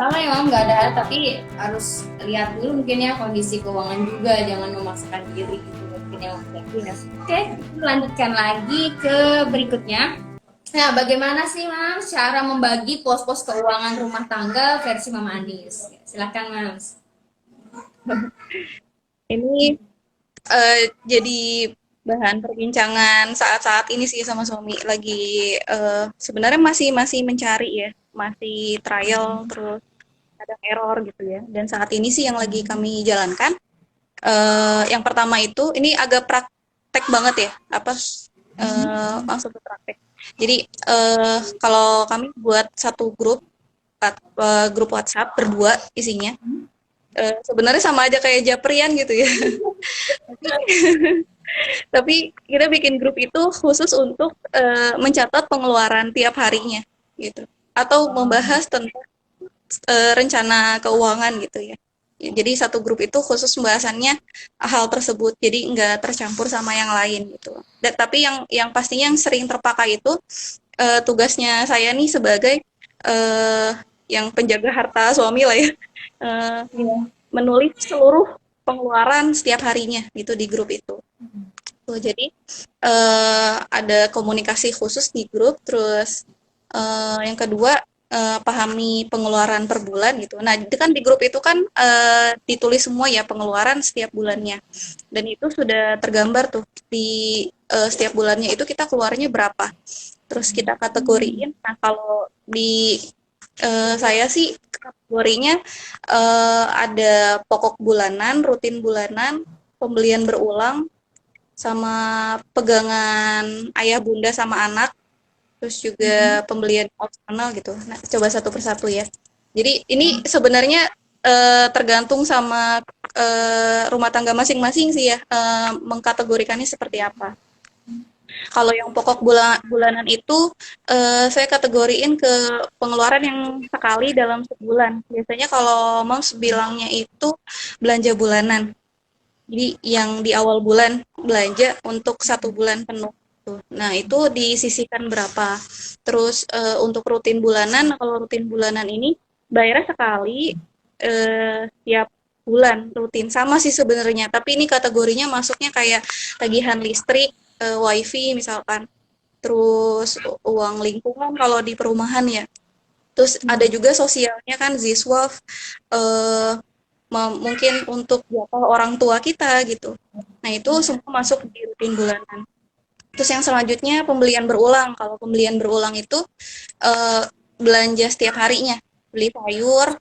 masalah ya Mam, nggak ada hal, tapi harus lihat dulu mungkin ya kondisi keuangan juga, jangan memaksakan diri gitu mungkin ya Mam. Oke, lanjutkan lagi ke berikutnya. Nah, bagaimana sih Mam cara membagi pos-pos keuangan rumah tangga versi Mama Anis? Silakan Mam. Ini jadi bahan perbincangan saat-saat ini sih sama suami. Lagi sebenarnya masih masih mencari ya, masih trial terus ada error gitu ya. Dan saat ini sih yang lagi kami jalankan, yang pertama itu ini agak praktek banget ya, apa langsung ke praktek. Jadi kalau kami buat satu grup WhatsApp berdua isinya. Sebenarnya sama aja kayak Japrian gitu ya. Tapi kita bikin grup itu khusus untuk mencatat pengeluaran tiap harinya gitu. Atau membahas tentang rencana keuangan gitu ya. Jadi satu grup itu khusus pembahasannya hal tersebut. Jadi nggak tercampur sama yang lain gitu. Tapi yang pastinya yang sering terpakai itu tugasnya saya nih sebagai uh, yang penjaga harta suami lah ya. Uh, Menulis seluruh pengeluaran setiap harinya gitu di grup itu. Tuh, jadi ada komunikasi khusus di grup, terus yang kedua pahami pengeluaran per bulan gitu. Nah, itu kan di grup itu kan ditulis semua ya pengeluaran setiap bulannya, dan itu sudah tergambar tuh di setiap bulannya itu kita keluarnya berapa. Terus kita kategoriin. Nah, kalau di saya sih kategorinya ada pokok bulanan, rutin bulanan, pembelian berulang, sama pegangan ayah bunda sama anak, terus juga pembelian opsional gitu. Nah, coba satu persatu ya. Jadi ini sebenarnya tergantung sama rumah tangga masing-masing sih ya, mengkategorikannya seperti apa. Kalau yang pokok bulanan itu saya kategoriin ke pengeluaran yang sekali dalam sebulan. Biasanya kalau Moms bilangnya itu belanja bulanan. Jadi yang di awal bulan belanja untuk satu bulan penuh. Nah, itu disisihkan berapa. Terus untuk rutin bulanan, kalau rutin bulanan ini bayarnya sekali tiap bulan rutin. Sama sih sebenarnya, tapi ini kategorinya masuknya kayak tagihan listrik, wifi misalkan. Terus uang lingkungan kalau di perumahan ya. Terus ada juga sosialnya kan Ziswaf, eh, mungkin untuk jatah orang tua kita gitu. Nah, itu semua masuk di rutin bulanan. Terus yang selanjutnya pembelian berulang. Kalau pembelian berulang itu eh, belanja setiap harinya. Beli sayur,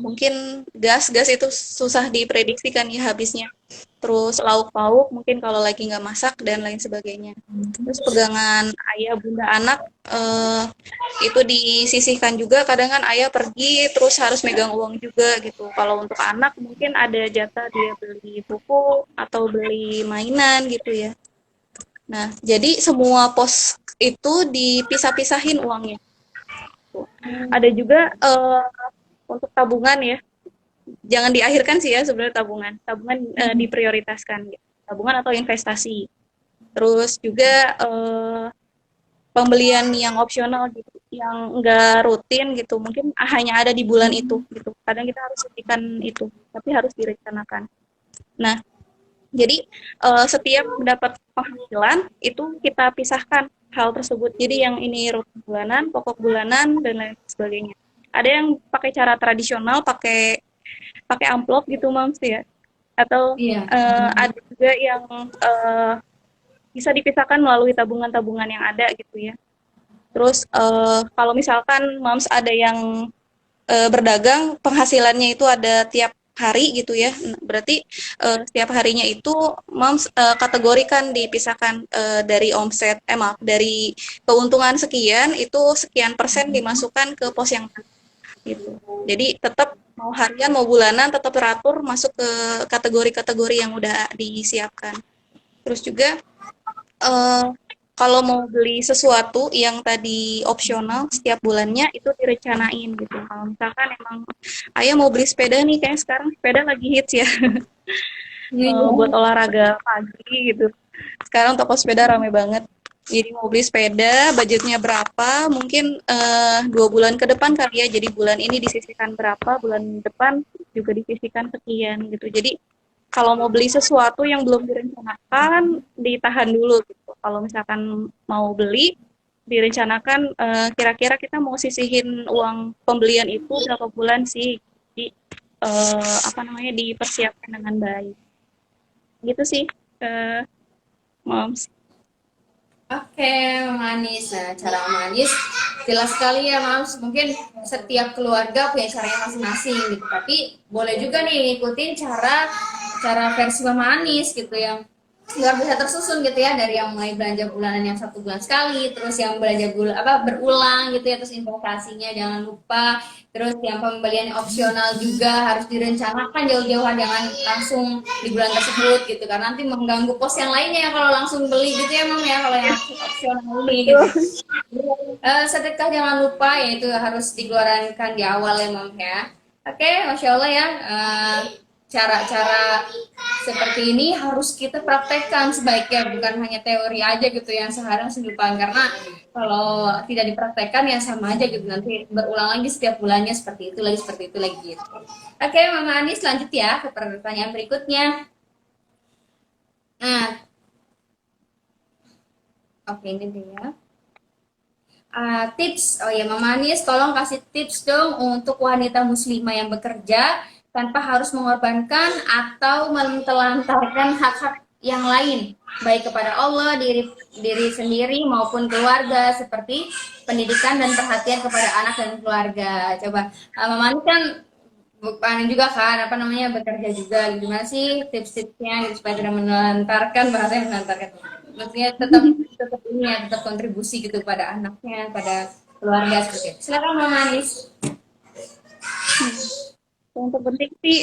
mungkin gas itu susah diprediksikan ya habisnya. Terus lauk pauk mungkin kalau lagi nggak masak dan lain sebagainya. Terus pegangan ayah bunda anak itu disisihkan juga. Kadang kan ayah pergi terus harus megang uang juga gitu. Kalau untuk anak mungkin ada jatah dia beli buku atau beli mainan gitu ya. Nah, jadi semua pos itu dipisah-pisahin uangnya. Ada juga untuk tabungan ya. Jangan diakhirkan sih ya sebenarnya tabungan. Tabungan diprioritaskan. Gitu. Tabungan atau investasi. Terus juga pembelian yang opsional gitu, yang enggak rutin gitu. Mungkin hanya ada di bulan itu gitu. Kadang kita harus sisihkan itu, tapi harus direncanakan. Nah, jadi setiap mendapat penghasilan itu kita pisahkan hal tersebut. Jadi yang ini rutin bulanan, pokok bulanan dan lain sebagainya. Ada yang pakai cara tradisional, pakai pakai amplop gitu Mams ya. Atau Iya. ada juga yang bisa dipisahkan melalui tabungan-tabungan yang ada gitu ya. Terus kalau misalkan Mams ada yang berdagang, penghasilannya itu ada tiap hari gitu ya. Berarti setiap harinya itu Moms kategorikan dipisahkan dari omset, maaf, dari keuntungan sekian itu sekian persen dimasukkan ke pos yang gitu. Jadi tetap mau harian mau bulanan tetap teratur masuk ke kategori-kategori yang udah disiapkan. Terus juga eh, kalau mau beli sesuatu yang tadi opsional setiap bulannya itu direncanain gitu. Kalau misalkan emang ayah mau beli sepeda nih, kayak sekarang sepeda lagi hits ya, Iya. buat olahraga pagi gitu. Sekarang toko sepeda rame banget. Jadi mau beli sepeda, budgetnya berapa? Mungkin 2 bulan ke depan kali ya. Jadi bulan ini disisihkan berapa, bulan depan juga disisihkan sekian gitu. Jadi kalau mau beli sesuatu yang belum direncanakan, ditahan dulu gitu. Kalau misalkan mau beli, direncanakan kira-kira kita mau sisihin uang pembelian itu berapa bulan sih. Jadi apa namanya dipersiapkan dengan baik. Gitu sih, eh, Moms. Oke, Manis. Nah, cara Manis jelas sekali ya, Mams. Mungkin setiap keluarga punya caranya masing-masing gitu. Tapi boleh juga nih ikutin cara cara versi Mama Anis gitu yang nggak bisa tersusun gitu ya, dari yang mulai belanja bulanan yang 1 bulan sekali, terus yang belanja bulan apa berulang gitu ya, terus investasinya jangan lupa, terus yang pembelian opsional juga harus direncanakan jauh-jauhan, jangan langsung di bulan tersebut gitu karena nanti mengganggu pos yang lainnya ya kalau langsung beli gitu ya, Mam, ya kalau yang opsional ini gitu. Sedekah jangan lupa, yaitu harus dikeluarkan di awal ya, Mam, ya. Oke, Masya Allah ya. Cara-cara seperti ini harus kita praktekkan sebaiknya, bukan hanya teori aja gitu yang sehari lupa, karena kalau tidak dipraktekkan ya sama aja gitu, nanti berulang lagi setiap bulannya seperti itu lagi gitu. Oke, Mama Anis lanjut ya ke pertanyaan berikutnya. Nah, oke, ini dia. Tips, oh ya Mama Anis, tolong kasih tips dong untuk wanita muslimah yang bekerja tanpa harus mengorbankan atau menelantarkan hak-hak yang lain, baik kepada Allah, diri diri sendiri maupun keluarga, seperti pendidikan dan perhatian kepada anak dan keluarga. Coba, Mama Anis kan bukan juga kan, apa namanya, bekerja juga. Gimana sih tips-tipsnya gitu, supaya tidak menelantarkan, bahasanya menelantarkan. Maksudnya tetap tetap ini ya, tetap kontribusi gitu pada anaknya, pada keluarga seperti itu. Silakan Mama Anis. Yang terpenting sih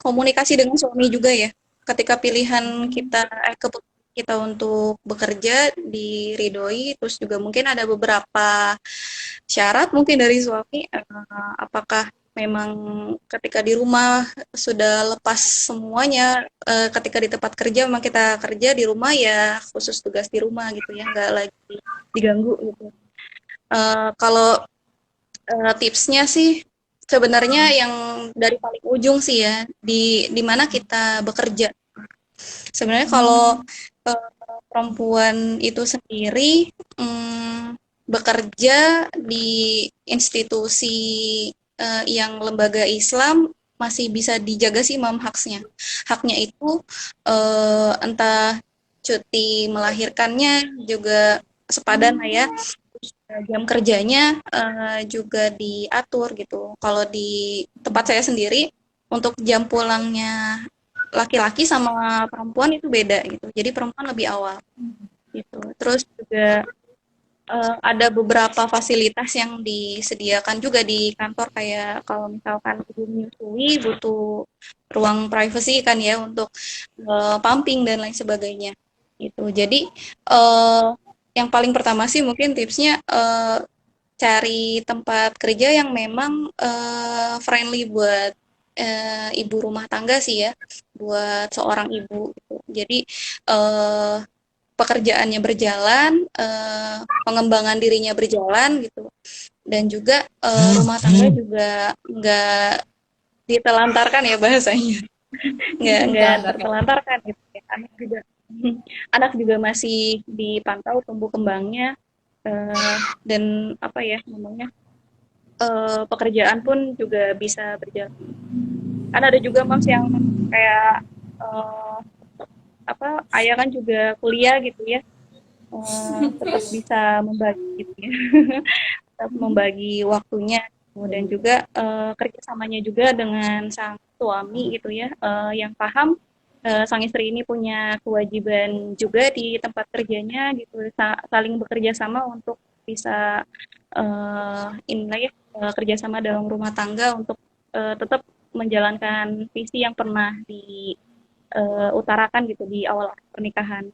komunikasi dengan suami juga ya. Ketika pilihan kita, keputusan kita untuk bekerja diridhoi, terus juga mungkin ada beberapa syarat mungkin dari suami, apakah memang ketika di rumah sudah lepas semuanya, ketika di tempat kerja memang kita kerja di rumah ya khusus tugas di rumah gitu ya, nggak lagi diganggu gitu. Kalau tipsnya sih sebenarnya yang dari paling ujung sih ya, di mana kita bekerja. Sebenarnya kalau perempuan itu sendiri bekerja di institusi yang lembaga Islam masih bisa dijaga sih Mam haknya. Haknya itu entah cuti melahirkannya juga sepadan lah ya. Jam kerjanya juga diatur gitu. Kalau di tempat saya sendiri untuk jam pulangnya laki-laki sama perempuan itu beda gitu. Jadi perempuan lebih awal gitu. Terus juga ada beberapa fasilitas yang disediakan juga di kantor, kayak kalau misalkan ibu menyusui butuh ruang privacy kan ya untuk pumping dan lain sebagainya gitu. Jadi yang paling pertama sih mungkin tipsnya cari tempat kerja yang memang friendly buat ibu rumah tangga sih ya, buat seorang ibu gitu. Jadi eh, pekerjaannya berjalan, pengembangan dirinya berjalan gitu, dan juga rumah tangga juga nggak ditelantarkan ya bahasanya, nggak tertelantarkan gitu ya. Anak juga masih dipantau tumbuh kembangnya, dan apa ya namanya, pekerjaan pun juga bisa berjalan. Kan ada juga moms yang kayak apa, ayah kan juga kuliah gitu ya, tetap bisa membagi gitu ya, tetap membagi waktunya, kemudian juga kerjasamanya juga dengan sang suami gitu ya, yang paham sang istri ini punya kewajiban juga di tempat kerjanya gitu, saling bekerja sama untuk bisa inilah ya, kerjasama dalam rumah tangga untuk tetap menjalankan visi yang pernah diutarakan gitu di awal pernikahan.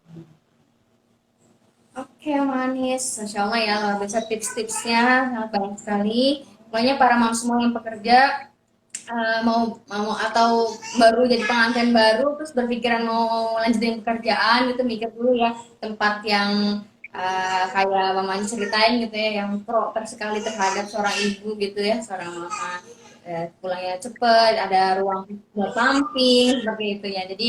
Oke, Manis. Masya Allah ya, luar biasa tips-tipsnya, sangat banyak sekali. Pokoknya para mam semua yang bekerja, mau mau atau baru jadi pengantin baru, terus berpikiran mau lanjutin pekerjaan gitu, mikir dulu ya tempat yang kayak mamanya ceritain gitu ya, yang proper sekali terhadap seorang ibu gitu ya, seorang mama, pulangnya cepet, ada ruang buat pumping seperti itu ya. Jadi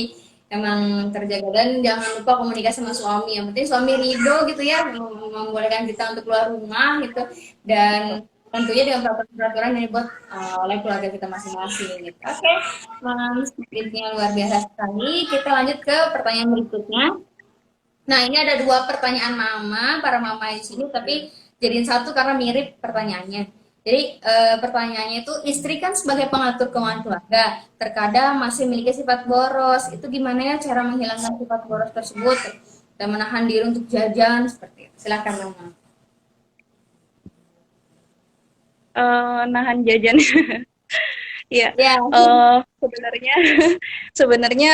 emang terjaga, dan jangan lupa komunikasi sama suami, yang penting suami ridho gitu ya, membolehkan kita untuk keluar rumah gitu, dan tentunya dengan peraturan yang dibuat oleh keluarga kita masing-masing gitu. Oke, Mam, speakingnya luar biasa sekali. Kita lanjut ke pertanyaan berikutnya. Nah, ini ada dua pertanyaan mama, para mama di sini, tapi jadiin satu karena mirip pertanyaannya. Jadi pertanyaannya itu, istri kan sebagai pengatur keuangan keluarga, terkadang masih memiliki sifat boros. Itu gimana ya cara menghilangkan sifat boros tersebut dan menahan diri untuk jajan seperti itu? Silakan mama. Nahan jajan. Iya, Ya, sebenarnya sebenarnya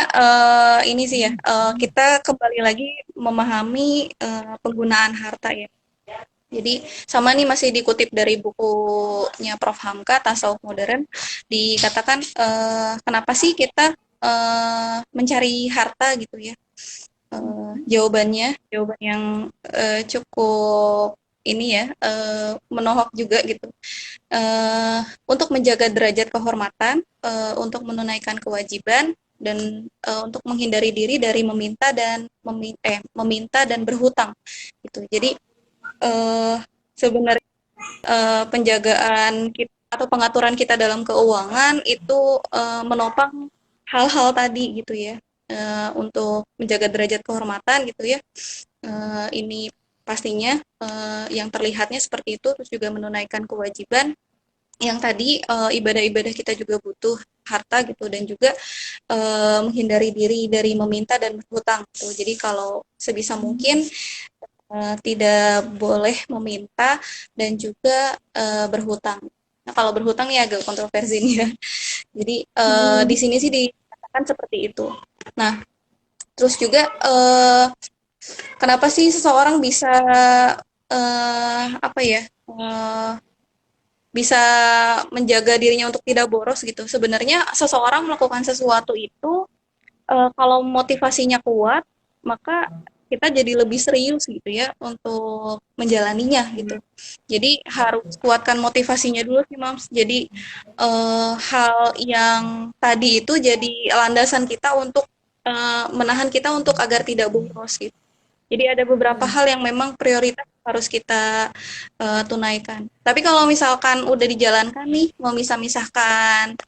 ini sih ya, kita kembali lagi memahami penggunaan harta ya. Jadi sama nih masih dikutip dari bukunya Prof. Hamka, Tasawuf Modern, dikatakan kenapa sih kita mencari harta gitu ya? Jawaban yang cukup ini ya, menohok juga gitu. Untuk menjaga derajat kehormatan, untuk menunaikan kewajiban, dan untuk menghindari diri dari meminta dan berhutang gitu. Jadi sebenarnya penjagaan kita atau pengaturan kita dalam keuangan itu menopang hal-hal tadi gitu ya, untuk menjaga derajat kehormatan gitu ya. Ini pastinya yang terlihatnya seperti itu, terus juga menunaikan kewajiban yang tadi, ibadah-ibadah kita juga butuh harta gitu, dan juga menghindari diri dari meminta dan berhutang gitu. Jadi kalau sebisa mungkin tidak boleh meminta dan juga berhutang. Nah, kalau berhutang ya agak kontroversi nih ya. Jadi di sini sih dikatakan seperti itu. Nah, terus juga kenapa sih seseorang bisa apa ya? Bisa menjaga dirinya untuk tidak boros gitu. Sebenarnya seseorang melakukan sesuatu itu kalau motivasinya kuat, maka kita jadi lebih serius gitu ya untuk menjalaninya gitu. Jadi harus kuatkan motivasinya dulu sih, Mams. Jadi hal yang tadi itu jadi landasan kita untuk menahan kita untuk agar tidak boros gitu. Jadi ada beberapa hal yang memang prioritas harus kita tunaikan. Tapi kalau misalkan udah dijalankan nih, mau misah-misahkan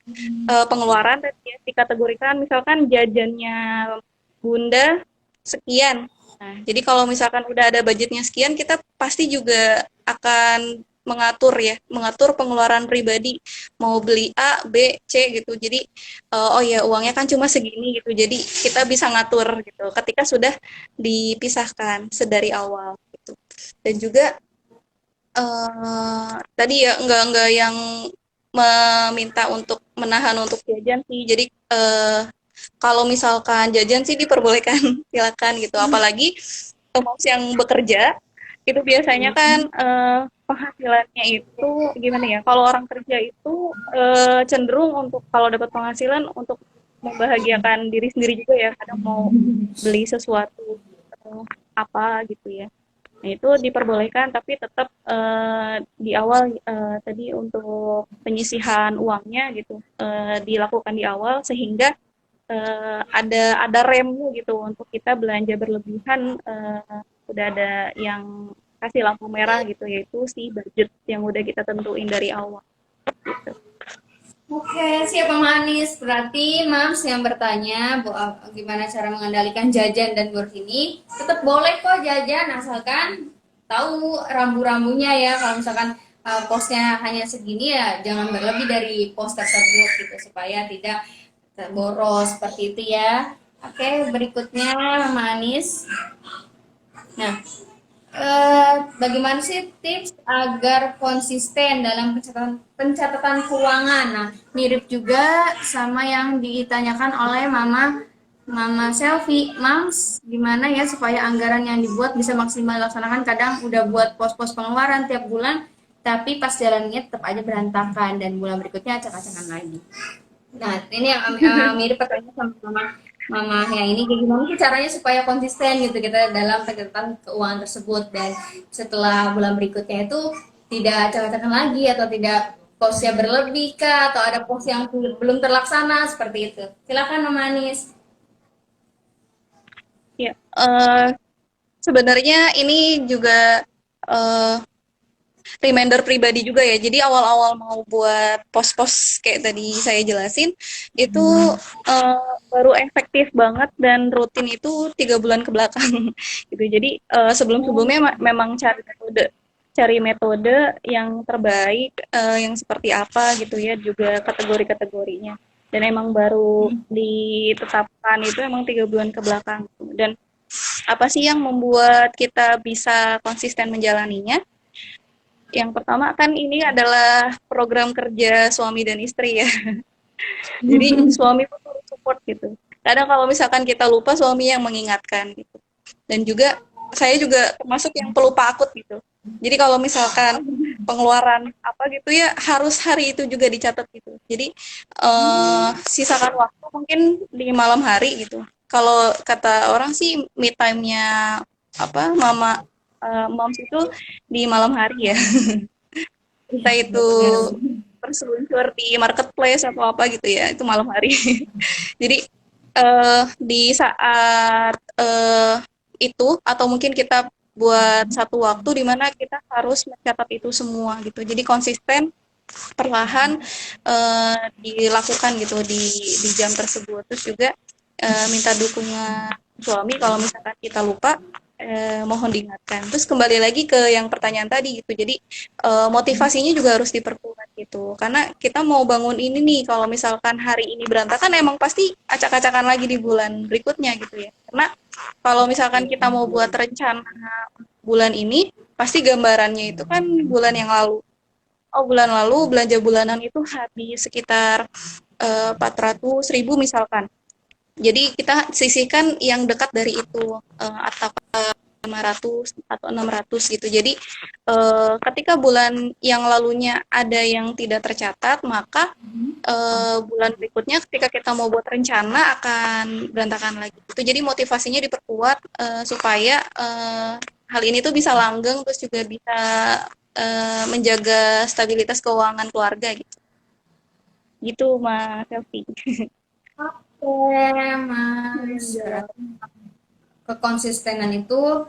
pengeluaran tadi ya, dikategorikan misalkan jajannya Bunda sekian. Nah, jadi kalau misalkan udah ada budgetnya sekian, kita pasti juga akan mengatur pengeluaran pribadi, mau beli A, B, C gitu. Jadi oh ya uangnya kan cuma segini gitu. Jadi kita bisa ngatur gitu ketika sudah dipisahkan sedari awal gitu. Dan juga tadi ya enggak yang meminta untuk menahan untuk jajan sih. Jadi kalau misalkan jajan sih diperbolehkan, silakan gitu. Apalagi moms yang bekerja itu biasanya kan penghasilannya itu gimana ya? Kalau orang kerja itu cenderung untuk kalau dapat penghasilan untuk membahagiakan diri sendiri juga ya. Kadang mau beli sesuatu apa gitu ya. Nah, itu diperbolehkan, tapi tetap di awal tadi untuk penyisihan uangnya gitu dilakukan di awal sehingga ada remnya gitu untuk kita belanja berlebihan, udah ada yang kasih lampu merah gitu, yaitu si budget yang udah kita tentuin dari awal gitu. oke, siap Mama Anis. Berarti Mams yang bertanya gimana cara mengendalikan jajan dan boros ini, tetap boleh kok jajan asalkan tahu rambu-rambunya ya. Kalau misalkan posnya hanya segini ya jangan berlebih dari pos tersebut gitu supaya tidak boros seperti itu ya. Oke, berikutnya Mama Anis. Nah, bagaimana sih tips agar konsisten dalam pencatatan keuangan? Nah, mirip juga sama yang ditanyakan oleh Mama Selfie. Mams, gimana ya supaya anggaran yang dibuat bisa maksimal dilaksanakan? Kadang udah buat pos-pos pengeluaran tiap bulan, tapi pas jalannya tetap aja berantakan dan bulan berikutnya acak-acakan lagi. Nah, ini yang mirip pertanyaan sama Mama mamahnya ini kayak gimana sih caranya supaya konsisten gitu kita dalam pencatatan keuangan tersebut, dan setelah bulan berikutnya itu tidak acak-acakan lagi atau tidak posnya berlebih kah atau ada pos yang belum terlaksana seperti itu. Silakan Mama Anis. Ya, sebenarnya ini juga eh, reminder pribadi juga ya. Jadi awal-awal mau buat pos-pos kayak tadi saya jelasin, itu baru efektif banget dan rutin itu 3 bulan ke belakang gitu. Jadi sebelum-sebelumnya memang cari metode yang terbaik, yang seperti apa gitu ya, juga kategori-kategorinya. Dan emang baru ditetapkan itu emang 3 bulan ke belakang. Dan apa sih yang membuat kita bisa konsisten menjalaninya? Yang pertama kan ini adalah program kerja suami dan istri ya. Jadi suami pun perlu support gitu. Kadang kalau misalkan kita lupa, suami yang mengingatkan gitu. Dan juga saya juga termasuk yang pelupa akut gitu. Jadi kalau misalkan pengeluaran apa gitu ya, harus hari itu juga dicatat gitu. Jadi sisakan waktu mungkin di malam hari gitu. Kalau kata orang sih me time-nya apa moms itu di malam hari ya. Entah itu Benar. terseluncur di marketplace atau apa gitu ya, itu malam hari. Jadi di saat itu atau mungkin kita buat satu waktu di mana kita harus mencatat itu semua gitu. Jadi konsisten perlahan dilakukan gitu di jam tersebut. Terus juga minta dukungan suami kalau misalkan kita lupa, mohon diingatkan. Terus kembali lagi ke yang pertanyaan tadi gitu. Jadi motivasinya juga harus diperkuat gitu. Karena kita mau bangun ini nih, kalau misalkan hari ini berantakan emang pasti acak-acakan lagi di bulan berikutnya gitu ya. Karena kalau misalkan kita mau buat rencana bulan ini, pasti gambarannya itu kan bulan yang lalu. Oh, bulan lalu belanja bulanan itu habis sekitar 400.000 misalkan. Jadi kita sisihkan yang dekat dari itu, atau 500 atau 600 gitu. Jadi ketika bulan yang lalunya ada yang tidak tercatat, maka bulan berikutnya ketika kita mau buat rencana akan berantakan lagi. Itu jadi motivasinya diperkuat, supaya hal ini tuh bisa langgeng, terus juga bisa menjaga stabilitas keuangan keluarga gitu. Gitu Mas Selfie. Oke, Mas. Berarti kekonsistenan itu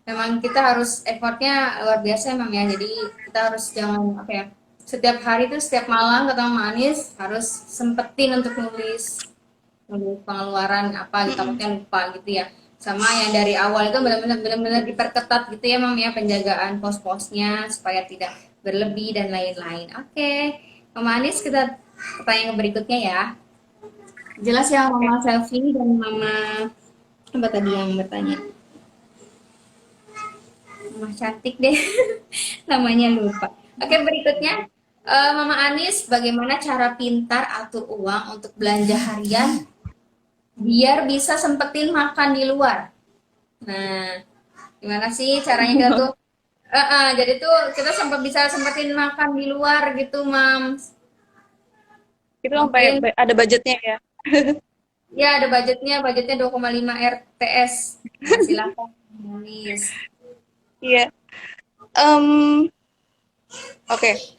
memang kita harus effortnya luar biasa emang ya. Jadi kita harus jangan apa ya, setiap hari itu setiap malam ketemu manis harus sempetin untuk nulis nulis pengeluaran apa gitu, Mm-mm. takutnya lupa gitu ya. Sama yang dari awal itu benar-benar diperketat gitu ya Mam ya, penjagaan pos-posnya supaya tidak berlebih dan lain-lain. Oke, Mama Anis, kita pertanyaan berikutnya ya. Jelas ya Oke. Mama Selfie dan Mama apa tadi yang bertanya? Mama cantik deh. Namanya lupa. Oke, berikutnya. Mama Anis, bagaimana cara pintar atur uang untuk belanja harian biar bisa sempetin makan di luar? Nah, gimana sih caranya kita tuh? Jadi tuh kita sempat bisa sempetin makan di luar gitu, Mams. Itu sampai Mungkin ada budgetnya ya. ya ada budgetnya 2,5 RTS. Nah, silakan Anis. Iya. Em, Oke.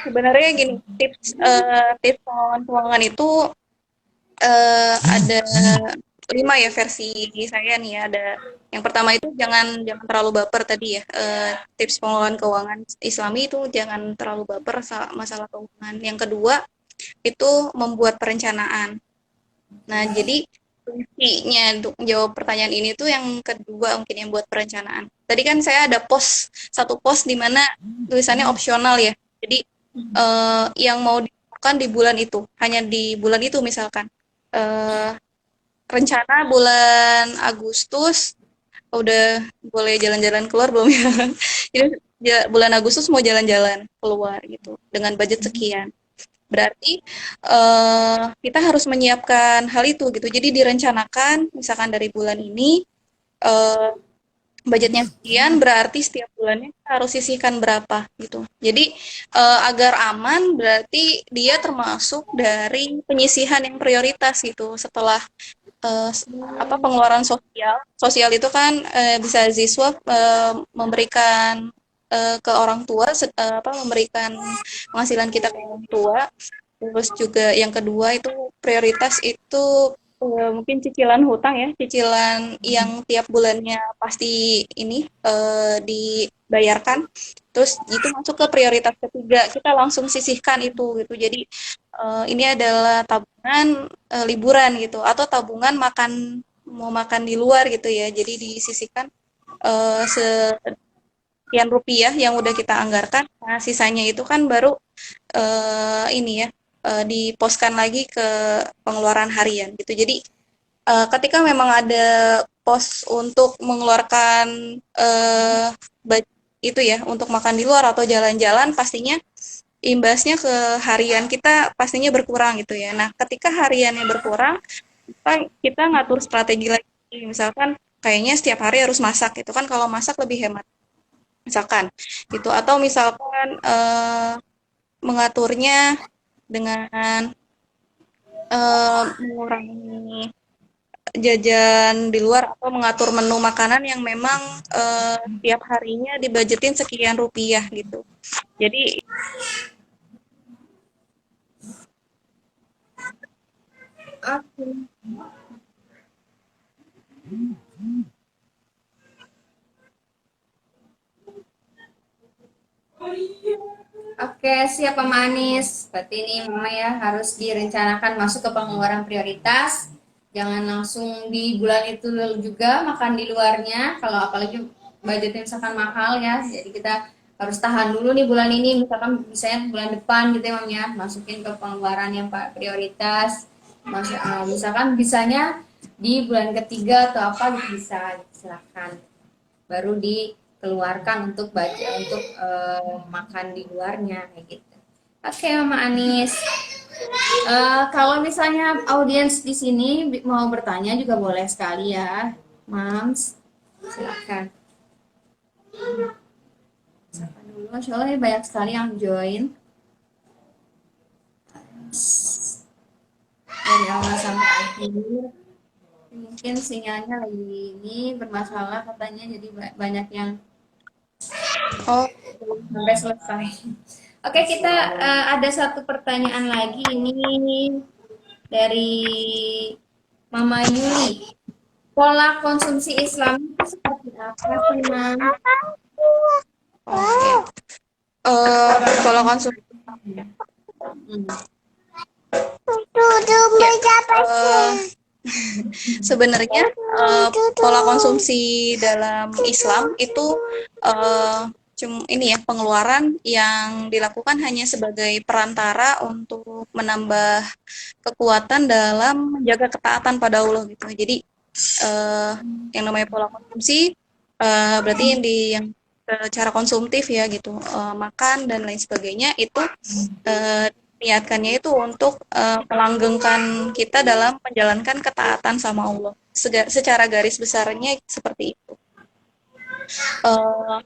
Sebenarnya gini, tips pengelolaan keuangan itu ada 5 ya versi saya nih ya. Ada yang pertama itu jangan jangan terlalu baper tadi ya. Tips pengelolaan keuangan Islami itu jangan terlalu baper masalah keuangan. Yang kedua itu membuat perencanaan. Nah, jadi kuncinya untuk menjawab pertanyaan ini tuh yang kedua mungkin yang buat perencanaan. Tadi kan saya ada satu pos di mana tulisannya opsional ya. Jadi yang mau dilakukan di bulan itu, hanya di bulan itu misalkan. Eh, Rencana bulan Agustus udah boleh jalan-jalan keluar belum ya? Jadi bulan Agustus mau jalan-jalan keluar gitu dengan budget sekian. Berarti kita harus menyiapkan hal itu gitu. Jadi direncanakan misalkan dari bulan ini eh, budgetnya sekian, berarti setiap bulannya kita harus sisihkan berapa gitu. Jadi agar aman berarti dia termasuk dari penyisihan yang prioritas gitu. Setelah eh, pengeluaran sosial. Sosial itu kan bisa siswa memberikan ke orang tua, memberikan penghasilan kita ke orang tua. Terus juga yang kedua itu prioritas itu mungkin cicilan hutang ya, cicilan yang tiap bulannya pasti ini dibayarkan. Terus itu masuk ke prioritas ketiga, kita langsung sisihkan itu gitu. Jadi ini adalah tabungan liburan gitu atau tabungan makan mau makan di luar gitu ya. Jadi disisihkan sekian rupiah yang udah kita anggarkan. Nah, sisanya itu kan baru ini ya diposkan lagi ke pengeluaran harian gitu. Jadi ketika memang ada pos untuk mengeluarkan itu ya untuk makan di luar atau jalan-jalan, pastinya imbasnya ke harian kita pastinya berkurang gitu ya. Nah, ketika hariannya berkurang, kita ngatur strategi lagi. Misalkan kayaknya setiap hari harus masak gitu kan, kalau masak lebih hemat. Misalkan gitu, atau misalkan mengaturnya dengan mengurangi jajan di luar atau mengatur menu makanan yang memang tiap harinya dibajetin sekian rupiah gitu. Jadi Oke. Oke, siap Pak Manis. Berarti ini Mama ya harus direncanakan masuk ke pengeluaran prioritas. Jangan langsung di bulan itu juga makan di luarnya. Kalau apalagi budgetnya misalkan mahal ya. Jadi kita harus tahan dulu nih bulan ini. Misalkan misalnya bulan depan gitu ya Mam ya. Masukin ke pengeluaran yang prioritas. Misalkan bisanya di bulan ketiga atau apa gitu bisa. Silakan. Baru dikeluarkan untuk makan di luarnya kayak gitu. Oke, Mama Anis. Kalau misalnya audiens di sini mau bertanya juga boleh sekali ya, Mams. Silakan. Siapa dulu? Soalnya banyak sekali yang join dari awal sampai akhir. Mungkin sinyalnya lagi ini bermasalah katanya, jadi banyak yang oh sampai selesai. Oke, kita ada satu pertanyaan lagi ini dari Mama Yuli. Pola konsumsi Islam itu seperti apa sih, Mam? oke. Kalau konsumsi Hmm. sebenarnya pola konsumsi dalam Islam itu ini ya pengeluaran yang dilakukan hanya sebagai perantara untuk menambah kekuatan dalam menjaga ketaatan pada Allah gitu. Jadi yang namanya pola konsumsi berarti yang secara konsumtif ya gitu, makan dan lain sebagainya itu niatkannya itu untuk melanggengkan kita dalam menjalankan ketaatan sama Allah. Secara garis besarnya seperti itu. Uh,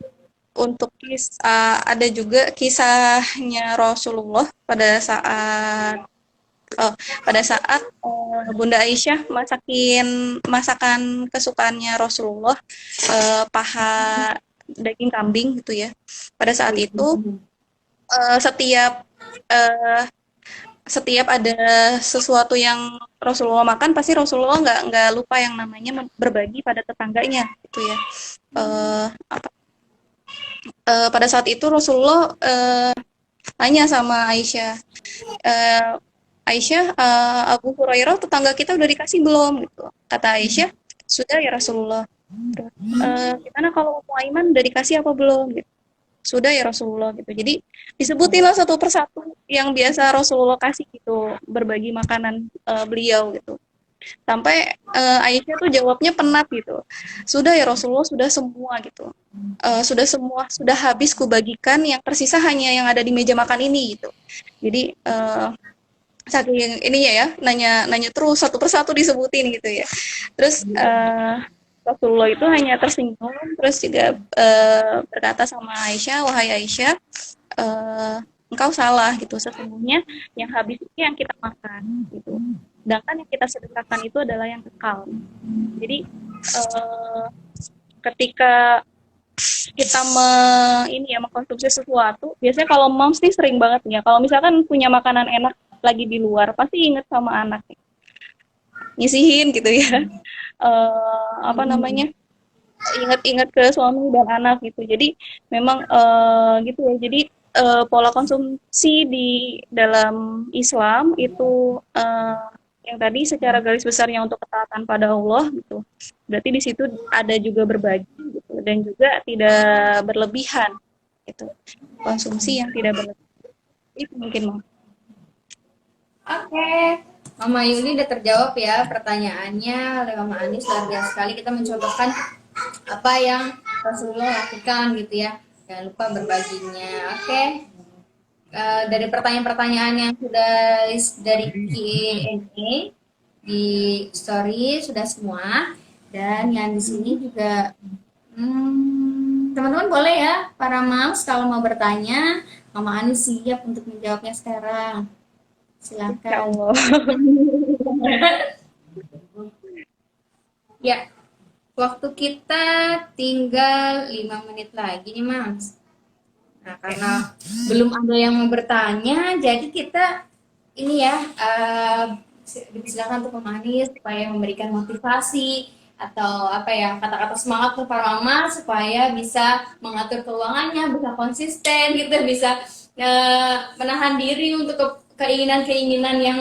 untuk ada juga kisahnya Rasulullah pada saat Bunda Aisyah masakan kesukaannya Rasulullah, paha daging kambing gitu ya. Pada saat itu setiap uh, setiap ada sesuatu yang Rasulullah makan, pasti Rasulullah nggak lupa yang namanya berbagi pada tetangganya gitu ya. Pada saat itu Rasulullah tanya sama Aisyah, Aisyah, Abu Hurairah tetangga kita udah dikasih belum gitu. Kata Aisyah, sudah ya Rasulullah. Gimana kalau Ummu Aiman udah dikasih apa belum gitu. Sudah ya Rasulullah gitu. Jadi disebutinlah satu persatu yang biasa Rasulullah kasih gitu, berbagi makanan beliau gitu. Sampai Aisyah tuh jawabnya penat gitu. Sudah ya Rasulullah, sudah semua gitu. Sudah habis kubagikan, yang tersisa hanya yang ada di meja makan ini gitu. Jadi saking ininya ya, nanya terus satu persatu disebutin gitu ya. Terus Rasulullah itu hanya tersinggung, terus juga berkata sama Aisyah, wahai Aisyah, engkau salah gitu, sesungguhnya yang habis ini yang kita makan gitu. sedangkan yang kita sedekahkan itu adalah yang kekal. Jadi eh, ketika kita ini ya mengkonsumsi sesuatu, biasanya kalau moms nih sering banget nih ya, kalau misalkan punya makanan enak lagi di luar, pasti inget sama anak, nyisihin gitu ya. Apa namanya, ingat-ingat ke suami dan anak gitu. Jadi memang gitu ya. Jadi pola konsumsi di dalam Islam itu yang tadi secara garis besarnya untuk ketaatan pada Allah gitu. Berarti di situ ada juga berbagi gitu dan juga tidak berlebihan gitu. Konsumsi yang tidak berlebihan. Itu mungkin Mang. Oke, Mama Yuli udah terjawab ya pertanyaannya oleh Mama Anis. Luar biasa sekali kita mencontohkan apa yang Rasulullah lakukan gitu ya. Jangan lupa berbaginya. Oke. Dari pertanyaan-pertanyaan yang sudah dari Q&A di story sudah semua, dan yang di sini juga teman-teman boleh ya para moms kalau mau bertanya, Mama Anis siap untuk menjawabnya sekarang. Insya Silakan. Allah. Ya, waktu kita tinggal 5 menit lagi nih, Mas. Nah, karena belum ada yang mau bertanya, jadi kita ini ya, silakan untuk memanis supaya memberikan motivasi atau apa ya, kata-kata semangat untuk para mama supaya bisa mengatur keuangannya, bisa konsisten gitu, bisa menahan diri untuk keinginan-keinginan yang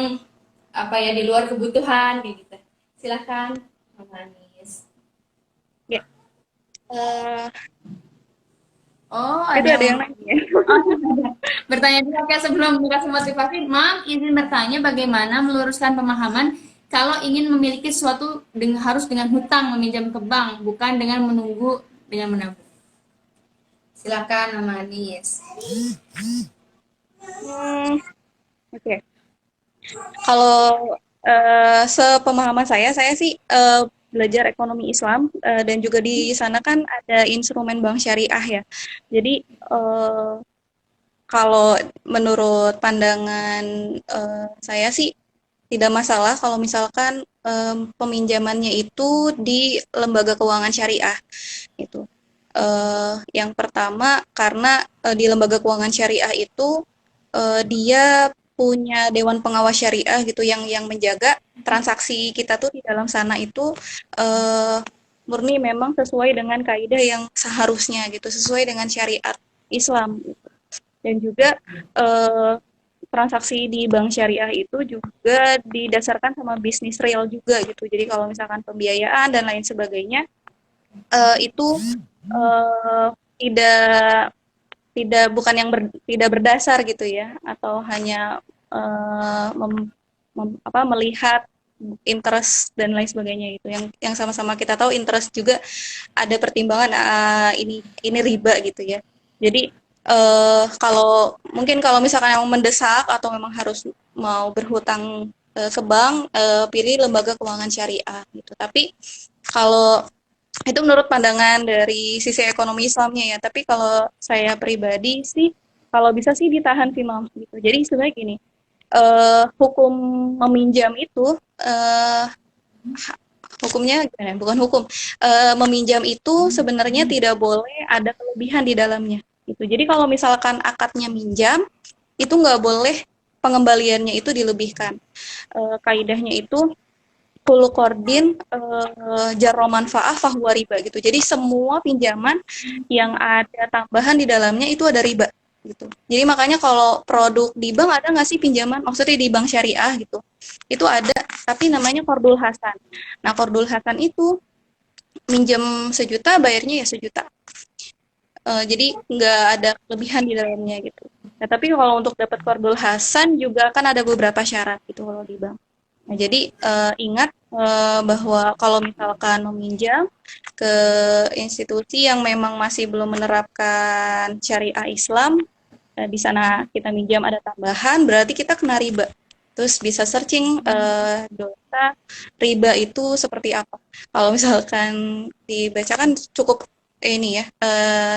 apa ya di luar kebutuhan gitu. Silakan memanis. Ya. Oh, Itu ada ada yang yang nanya. bertanya juga. Oke, sebelum dikasih motivasi, Mam izin bertanya bagaimana meluruskan pemahaman kalau ingin memiliki sesuatu harus dengan hutang meminjam ke bank, bukan dengan menunggu dengan menabung. Silakan, Mama Anis. Oke. Kalau sepemahaman saya sih belajar ekonomi Islam dan juga di sana kan ada instrumen bank syariah ya. Jadi kalau menurut pandangan saya sih tidak masalah kalau misalkan peminjamannya itu di lembaga keuangan syariah itu. Yang pertama karena di lembaga keuangan syariah itu dia punya dewan pengawas syariah gitu yang menjaga transaksi kita tuh di dalam sana itu eh, murni memang sesuai dengan kaidah yang seharusnya gitu, sesuai dengan syariat Islam gitu. Dan juga eh, transaksi di bank syariah itu juga didasarkan sama bisnis real juga gitu. Jadi kalau misalkan pembiayaan dan lain sebagainya itu eh, tidak tidak bukan yang tidak berdasar gitu ya atau hanya melihat interest dan lain sebagainya itu yang sama-sama kita tahu interest juga ada pertimbangan ini riba gitu ya. Jadi kalau mungkin kalau misalkan yang mendesak atau memang harus mau berhutang ke bank, pilih lembaga keuangan syariah gitu. Tapi kalau itu menurut pandangan dari sisi ekonomi Islamnya ya. Tapi kalau saya pribadi sih, kalau bisa sih ditahan sih Mam gitu. Jadi sebenarnya gini, hukum meminjam itu hukumnya gimana? Bukan hukum. Meminjam itu sebenarnya tidak boleh ada kelebihan di dalamnya. Gitu. Jadi kalau misalkan akadnya minjam, itu nggak boleh pengembaliannya itu dilebihkan. Kaidahnya itu kullu qardin jarra manfaah fahuwa riba gitu. Jadi semua pinjaman yang ada tambahan di dalamnya itu ada riba gitu. Jadi makanya kalau produk di bank ada nggak sih pinjaman, maksudnya di bank syariah gitu, itu ada, tapi namanya qardul hasan. Nah qardul hasan itu minjem 1 juta, bayarnya ya 1 juta. Jadi nggak ada kelebihan di dalamnya gitu. Nah tapi kalau untuk dapat qardul hasan juga kan ada beberapa syarat gitu kalau di bank. Nah, jadi ingat bahwa kalau misalkan meminjam ke institusi yang memang masih belum menerapkan syariah Islam, di sana kita minjam ada tambahan, berarti kita kena riba. Terus bisa searching dosa riba itu seperti apa. Kalau misalkan dibacakan cukup ini ya,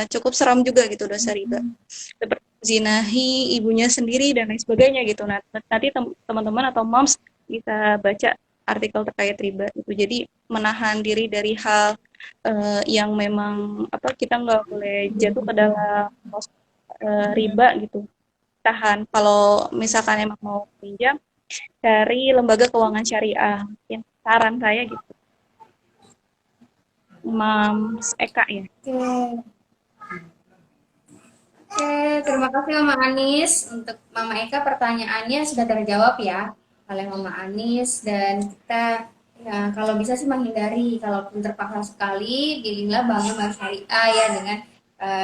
cukup seram juga gitu dosa riba. Seperti zinahi ibunya sendiri dan lain sebagainya gitu. Nah, nanti teman-teman atau moms bisa baca artikel terkait riba gitu. Jadi menahan diri dari hal yang memang apa kita nggak boleh jatuh ke dalam riba gitu. Tahan. Kalau misalkan emang mau pinjam, cari lembaga keuangan syariah. Mungkin saran saya gitu. Mams Eka ya. Oke. Oke, terima kasih Mama Anis. Untuk Mama Eka pertanyaannya sudah terjawab ya oleh Mama Anis, dan kita ya kalau bisa sih menghindari, kalaupun terpaksa sekali pilihlah bank syariah ya dengan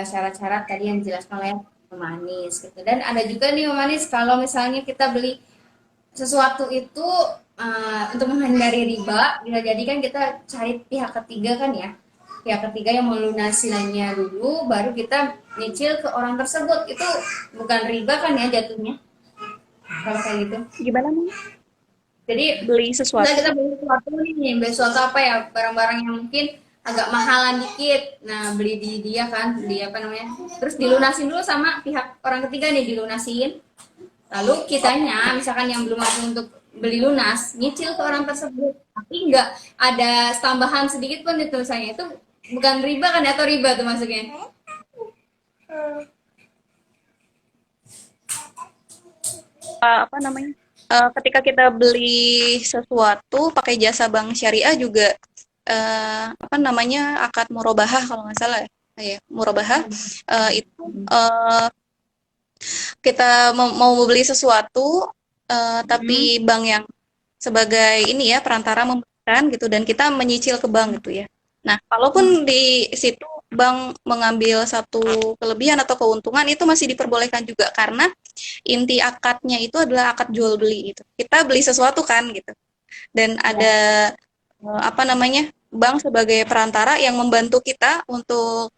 syarat-syarat tadi yang dijelaskan oleh Mama Anis gitu. Dan ada juga nih Mama Anis, kalau misalnya kita beli sesuatu itu untuk menghindari riba, bisa jadi kan kita cari pihak ketiga kan ya, pihak ketiga yang melunasinya dulu, baru kita nyicil ke orang tersebut. Itu bukan riba kan ya jatuhnya, kalau kayak gitu. Gimana nih? Jadi Beli misalnya sesuatu? kita beli sesuatu nih, beli sesuatu apa ya, barang-barang yang mungkin agak mahalan dikit. Nah, beli di dia kan, beli apa namanya, terus dilunasin dulu sama pihak orang ketiga nih, dilunasin. Lalu kitanya, misalkan yang belum mampu untuk beli lunas, nyicil ke orang tersebut, tapi nggak ada tambahan sedikit pun itu, misalnya itu bukan riba kan, atau riba tuh maksudnya. Apa namanya? Ketika kita beli sesuatu pakai jasa bank syariah juga apa namanya akad murabahah kalau nggak salah ya. Ya, murabahah itu kita mau membeli sesuatu tapi bank yang sebagai ini ya perantara memberikan gitu dan kita menyicil ke bank gitu ya. Nah, kalaupun di situ bank mengambil satu kelebihan atau keuntungan itu masih diperbolehkan juga karena inti akadnya itu adalah akad jual beli gitu. Kita beli sesuatu kan gitu. Dan ada apa namanya? Bank sebagai perantara yang membantu kita untuk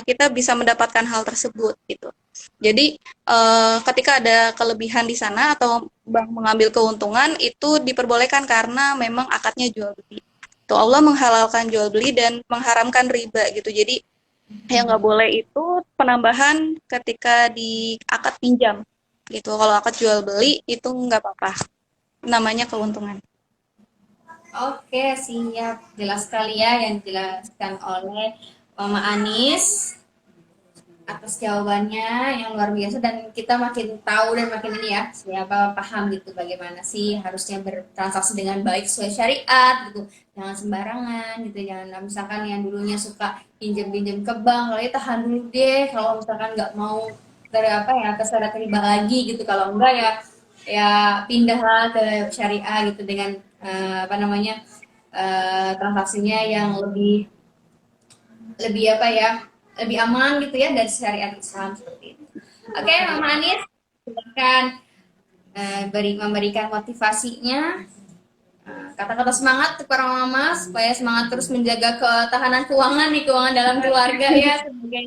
kita bisa mendapatkan hal tersebut gitu. Jadi ketika ada kelebihan di sana atau bank mengambil keuntungan itu diperbolehkan karena memang akadnya jual beli. Tuh Allah menghalalkan jual beli dan mengharamkan riba gitu. Jadi yang nggak boleh itu penambahan ketika di akad pinjam gitu. Kalau akad jual beli itu nggak apa-apa. Namanya keuntungan. Oke, siap. Jelas sekali ya yang dijelaskan oleh Mama Anis atas jawabannya yang luar biasa, dan kita makin tahu dan makin ini ya, siapa paham gitu bagaimana sih harusnya bertransaksi dengan baik sesuai syariat gitu. Jangan sembarangan gitu, jangan misalkan yang dulunya suka pinjam-pinjam ke bank, kalau ya tahan dulu deh, kalau misalkan nggak mau dari apa ya terseret riba lagi gitu, kalau enggak ya ya pindahlah ke syariah gitu dengan apa namanya transaksinya yang lebih lebih apa ya, lebih aman gitu ya dari syariat Islam seperti itu. Oke, Mama Anis, silakan memberikan motivasinya, kata-kata semangat untuk para mama supaya semangat terus menjaga ketahanan keuangan di keuangan dalam keluarga ya, sebagai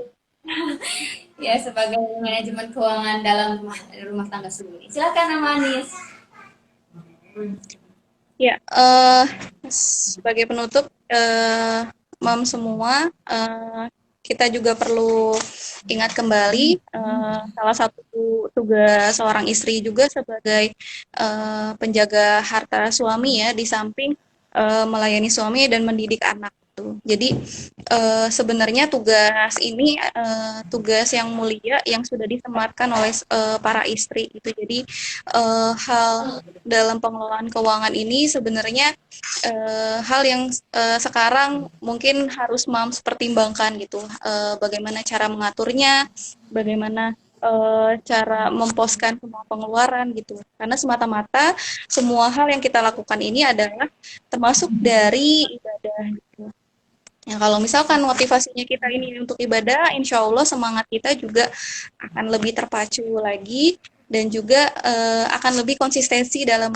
ya sebagai manajemen keuangan dalam rumah tangga sendiri. Silakan Mama Anis. Ya, sebagai penutup, mam semua, kita juga perlu ingat kembali salah satu tugas seorang istri juga sebagai penjaga harta suami ya, di samping melayani suami dan mendidik anak gitu. Jadi sebenarnya tugas ini tugas yang mulia yang sudah disematkan oleh para istri gitu. Jadi hal dalam pengelolaan keuangan ini sebenarnya hal yang sekarang mungkin harus moms pertimbangkan gitu. Bagaimana cara mengaturnya, bagaimana cara memposkan semua pengeluaran gitu. Karena semata-mata semua hal yang kita lakukan ini adalah termasuk dari ibadah gitu. Ya, kalau misalkan motivasinya kita ini untuk ibadah, insya Allah semangat kita juga akan lebih terpacu lagi dan juga akan lebih konsistensi dalam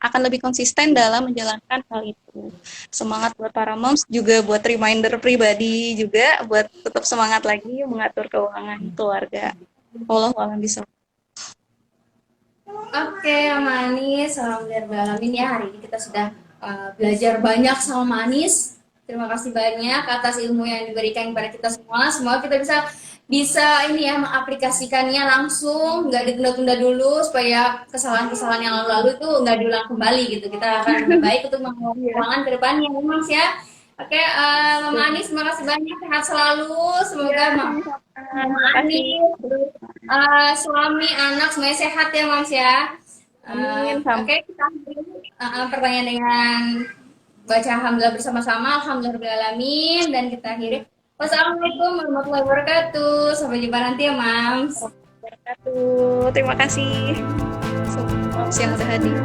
akan lebih konsisten dalam menjalankan hal itu. Semangat buat para moms juga buat reminder pribadi juga buat tetap semangat lagi mengatur keuangan keluarga. Wallahualam bisa. Oke, Manis, alhamdulillah ya, hari ini kita sudah belajar banyak sama Manis. Terima kasih banyak atas ilmu yang diberikan kepada kita semua. Semoga kita bisa bisa ini ya mengaplikasikannya langsung, nggak ditunda-tunda dulu supaya kesalahan-kesalahan yang lalu-lalu itu nggak diulang kembali gitu. Kita akan lebih baik untuk mengelola Iya. keuangan ke depannya, ya, Mas ya. Oke, Mama Anis, terima kasih banyak, sehat selalu. Semoga Iya, sama-sama. Mama Terima kasih. Anis, suami, anak semuanya sehat ya, Mas ya. Amin. Sama. Oke, kita akhiri pertanyaan dengan baca alhamdulillah bersama-sama, alhamdulillahirobbilalamin, dan kita akhiri. Wassalamualaikum warahmatullahi wabarakatuh. Sampai jumpa nanti ya, Mams. Terima kasih. Semua yang udah hadir.